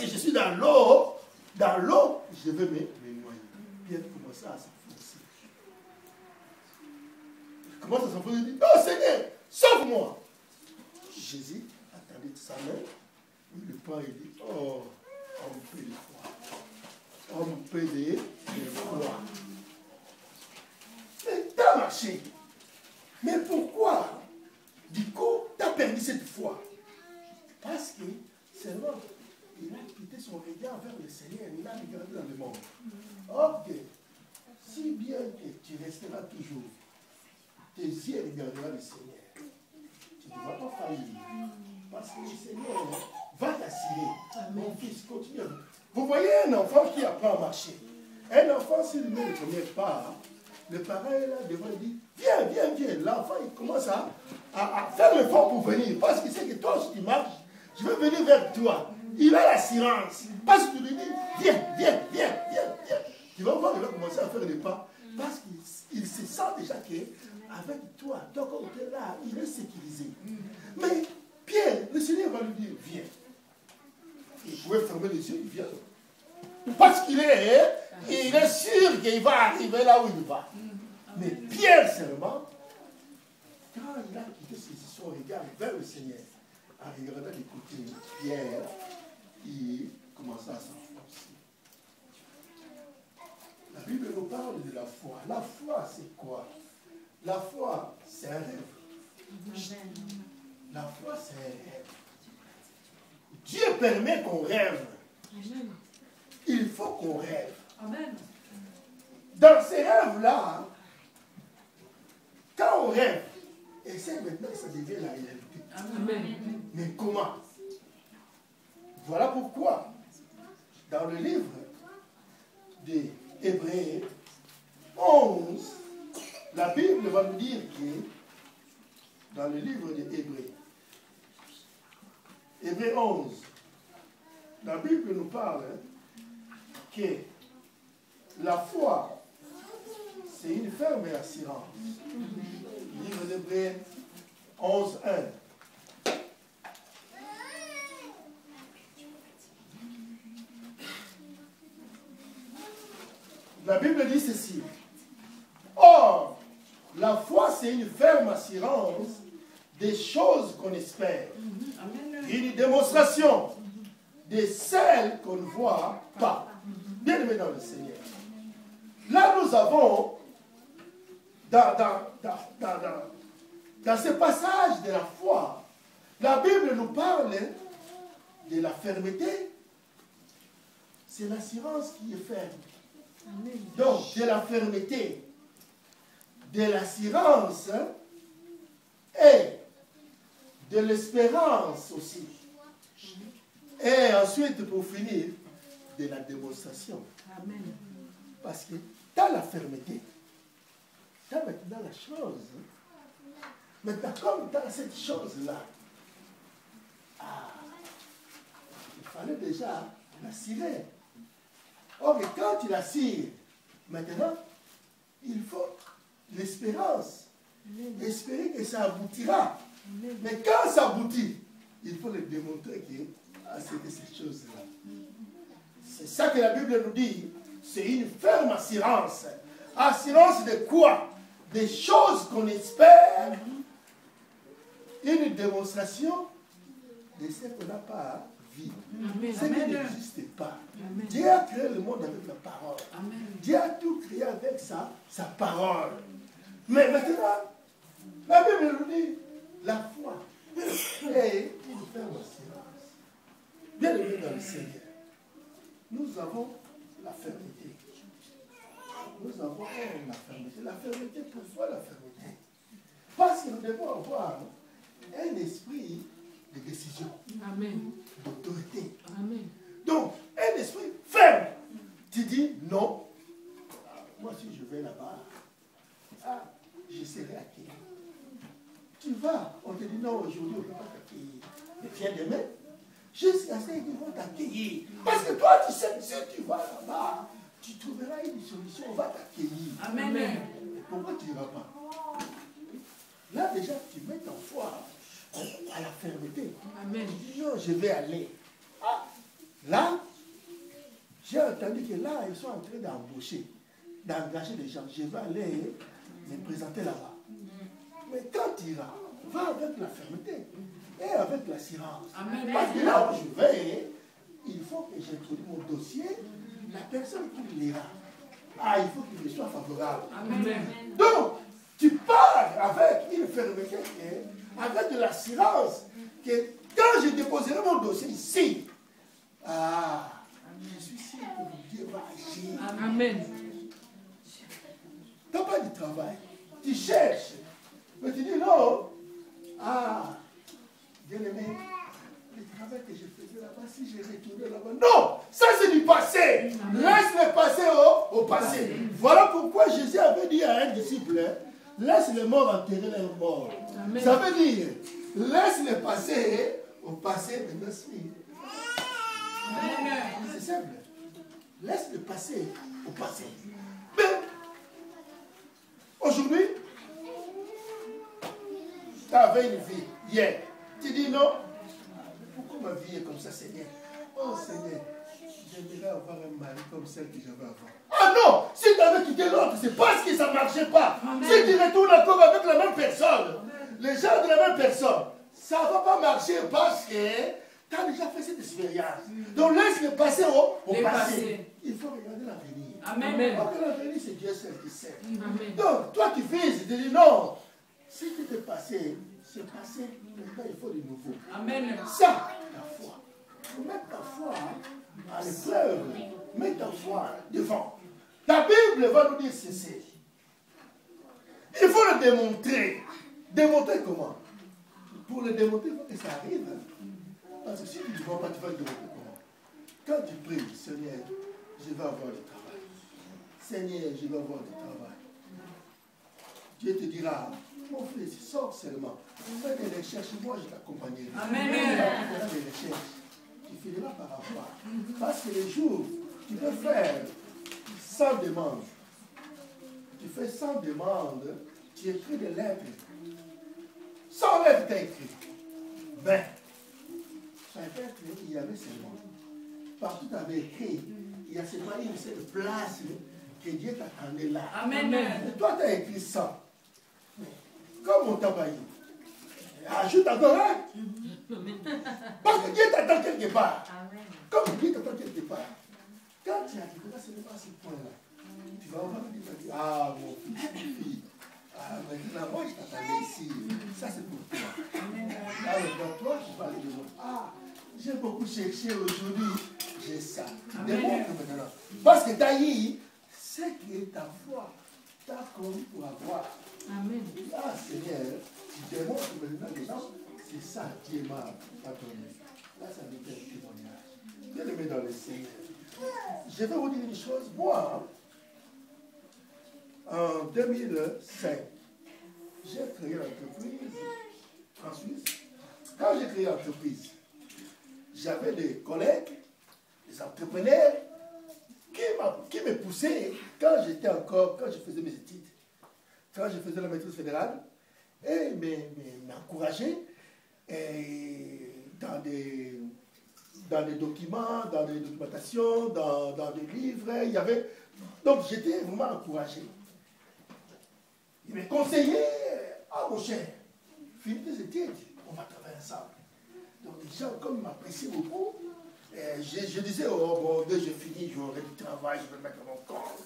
que je suis dans l'eau, je vais me noyer. Pierre commence à s'enfoncer. Il commence à s'enfoncer, il dit, non Seigneur, sauve-moi. Jésus attendait sa main, il le prend et dit, oh, homme peu de foi. Homme peu de foi. Mais tu as marché. Mais pourquoi, du coup, tu as perdu cette foi? Parce que seulement, il a quitté son regard vers le Seigneur, il a regardé dans le monde. Ok, si bien que tu resteras toujours, tes yeux regarderont le Seigneur. Tu ne vas pas faillir. Parce que le Seigneur va t'assurer. Mon fils, continue. Vous voyez un enfant qui apprend à marcher. Un enfant, s'il met le premier pas, le parent est là devant lui dit, viens, viens, viens. L'enfant, il commence à faire l'effort pour venir. Parce qu'il sait que toi, si tu marches, je vais venir vers toi. Il a l'assurance. Parce que tu lui dis, viens, viens, viens, viens, viens. Tu vas voir, il va commencer à faire des pas. Parce qu'il se sent déjà qu'avec toi, tant qu'on est là, il est sécurisé. Mais Pierre, le Seigneur va lui dire, viens. Il pouvait fermer les yeux, il vient. Parce qu'il est sûr qu'il va arriver là où il va. Mais Pierre seulement, quand il a quitté son regard vers le Seigneur, en regardant les côtés, Pierre, il commença à s'enfoncer. La Bible nous parle de la foi. La foi, c'est quoi? La foi, c'est un rêve. La foi, c'est un rêve. Dieu permet qu'on rêve. Il faut qu'on rêve. Amen. Dans ces rêves-là, quand on rêve, et c'est maintenant que ça devient la réalité. Amen. Mais comment? Voilà pourquoi, dans le livre des Hébreux 11, la Bible va nous dire que, dans le livre des Hébreux, Hébreux 11, la Bible nous parle que la foi, c'est une ferme assurance. Livre d'Hébreux 11, 1. La Bible dit ceci. Or, la foi, c'est une ferme assurance des choses qu'on espère. Une démonstration de celles qu'on ne voit pas. Bien aimé dans le Seigneur. Là, nous avons, dans ce passage de la foi, la Bible nous parle de la fermeté. C'est l'assurance qui est ferme. Donc, de la fermeté, de l'assurance et de l'espérance aussi. Et ensuite, pour finir, de la démonstration. Amen. Parce que tu as la fermeté, tu as maintenant la chose. Maintenant, comme tu as cette chose-là, il fallait déjà la cirer. Or, quand tu la cires, maintenant, il faut l'espérance. Espérer que ça aboutira. Mais quand ça aboutit, il faut le démontrer que c'est cette chose-là. C'est ça que la Bible nous dit. C'est une ferme assurance. Assurance de quoi? Des choses qu'on espère. Une démonstration de ce qu'on n'a pas vu. Ce qui n'existe pas. Amen. Dieu a créé le monde avec la parole. Amen. Dieu a tout créé avec sa parole. Mais maintenant, la Bible nous dit la foi est une ferme assurance. Bien aimé dans le Seigneur, nous avons la fermeté. Nous avons la fermeté. La fermeté, pourquoi la fermeté? Parce que nous devons avoir un esprit de décision. Amen. D'autorité. Amen. Donc, un esprit ferme. Tu dis non. Moi, si je vais là-bas, je serai accueilli. Tu vas, on te dit non, aujourd'hui, on ne peut pas t'accueillir. Mais viens demain, jusqu'à ce qu'ils vont t'accueillir. Parce que toi, tu sais que si tu vas là-bas, tu trouveras une solution, on va t'accueillir. Amen. Mais pourquoi tu n'iras pas? Là, déjà, tu mets ton foi à la fermeté. Amen. Tu dis non, je vais aller. Là, entendu que là, ils sont en train d'embaucher, d'engager des gens. Je vais aller me présenter là-bas. Mais quand tu iras, va avec la fermeté et avec l'assurance. Parce que là où je vais, il faut que j'introduise mon dossier, la personne qui lira. Ah, il faut qu'il me soit favorable. Amen. Donc, tu pars avec une fermeté, avec de l'assurance, que quand je déposerai mon dossier ici, je suis sûr que Dieu va agir. Amen. Tu n'as pas de travail. Tu cherches. Mais tu dis non. Bien-aimé, le travail que je faisais là-bas, si je retournais là-bas. Non, ça c'est du passé. Laisse le passé au passé. Voilà pourquoi Jésus avait dit à un disciple, laisse les morts enterrer leurs morts. Amen. Ça veut dire, laisse le passé au passé, maintenant suivre. C'est simple. Laisse le passé au passé. Mais, aujourd'hui, tu avais une vie hier. Tu dis non. Pourquoi ma vie est comme ça, Seigneur? Oh Seigneur, j'aimerais avoir un mari comme celle que j'avais avant. Ah non! Si tu avais quitté l'autre, c'est parce que ça ne marchait pas. Amen. Si tu retournes encore avec la même personne, les gens de la même personne, ça ne va pas marcher parce que tu as déjà fait cette expérience. Donc laisse le passé au passé. Il faut regarder l'avenir. Amen. Parce que l'avenir, c'est Dieu seul qui sait. Amen. Donc, toi qui vises, tu dis non. Si tu t'es passé, c'est passé. Maintenant, il faut du nouveau. Amen. Ça, la foi. Il faut mettre ta foi à l'épreuve. Mets ta foi devant. La Bible va nous dire ceci. Il faut le démontrer. Démontrer comment? Pour le démontrer, il faut que ça arrive. Parce que si tu ne vois pas, tu vas le démontrer comment? Quand tu pries, Seigneur, je vais avoir du travail. Seigneur, je vais avoir du travail. Dieu te dira, mon fils, sors seulement. Fais des recherches, moi je t'accompagnerai. Amen. Tu feras des recherches. Tu finiras par avoir. Parce que les jours, tu peux faire 100 demandes. Tu fais 100 demandes, tu écris des lettres. 100 lettres tu as écrit. Ben, chaque lettre, il y avait seulement. Partout tu avais écrit, il y a seulement une seule place que Dieu t'attendait là. Amen. Et toi, tu as écrit 100. Comme on t'a baillé. Ajoute encore un. Parce que Dieu t'attend quelque part. Amen. Comme Dieu t'attend quelque part. Quand tu arriveras seulement à ce point-là, tu vas voir Dieu te dire, ah mon fils, ma fille, maintenant moi je t'attendais ici. Ça c'est pour toi. Alors dans toi, tu vas aller devant. J'ai beaucoup cherché aujourd'hui. J'ai ça. Démontre maintenant. Parce que Taï, c'est que ta foi t'a conduit pour avoir. Amen. Seigneur, tu démontres maintenant les gens, c'est ça qui est m'a donné. Là, ça me fait un témoignage. Bien aimé dans le Seigneur. Je vais vous dire une chose. Moi, en 2005, j'ai créé l'entreprise en Suisse. Quand j'ai créé l'entreprise, j'avais des collègues, des entrepreneurs qui me poussaient quand je faisais mes études. Quand je faisais la maîtrise fédérale, et m'encourageaient dans des documents, dans des documentations, dans des livres. Il y avait... Donc j'étais vraiment encouragé. Ils me conseillaient, mon cher, finis tes études, on va travailler ensemble. Donc les gens, comme ils m'appréciaient beaucoup, je disais, oh bon, dès que j'ai fini, j'aurai du travail, je vais le mettre à mon compte.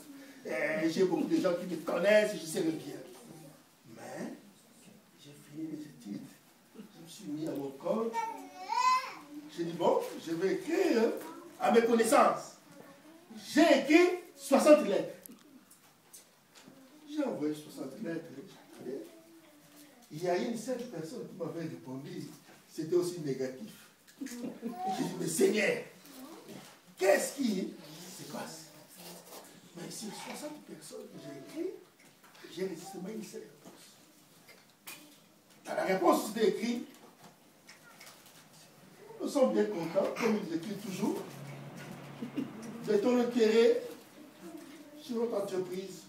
J'ai beaucoup de gens qui me connaissent, je sais le bien. Mais, j'ai fini les études. Je me suis mis à mon compte. J'ai dit, bon, je vais écrire à mes connaissances. J'ai écrit 60 lettres. J'ai envoyé 60 lettres. Il y a une seule personne qui m'avait répondu. C'était aussi négatif. J'ai dit, mais Seigneur, qu'est-ce qui se passe? Mais sur 60 personnes que j'ai écrites, j'ai seulement une seule réponse. Dans la réponse, c'était écrit, nous sommes bien contents, comme ils écrivent toujours, de ton intérêt sur notre entreprise.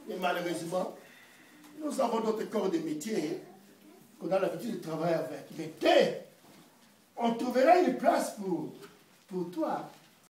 Et malheureusement, nous avons d'autres corps de métier qu'on a l'habitude de travailler avec. Mais on trouvera une place pour toi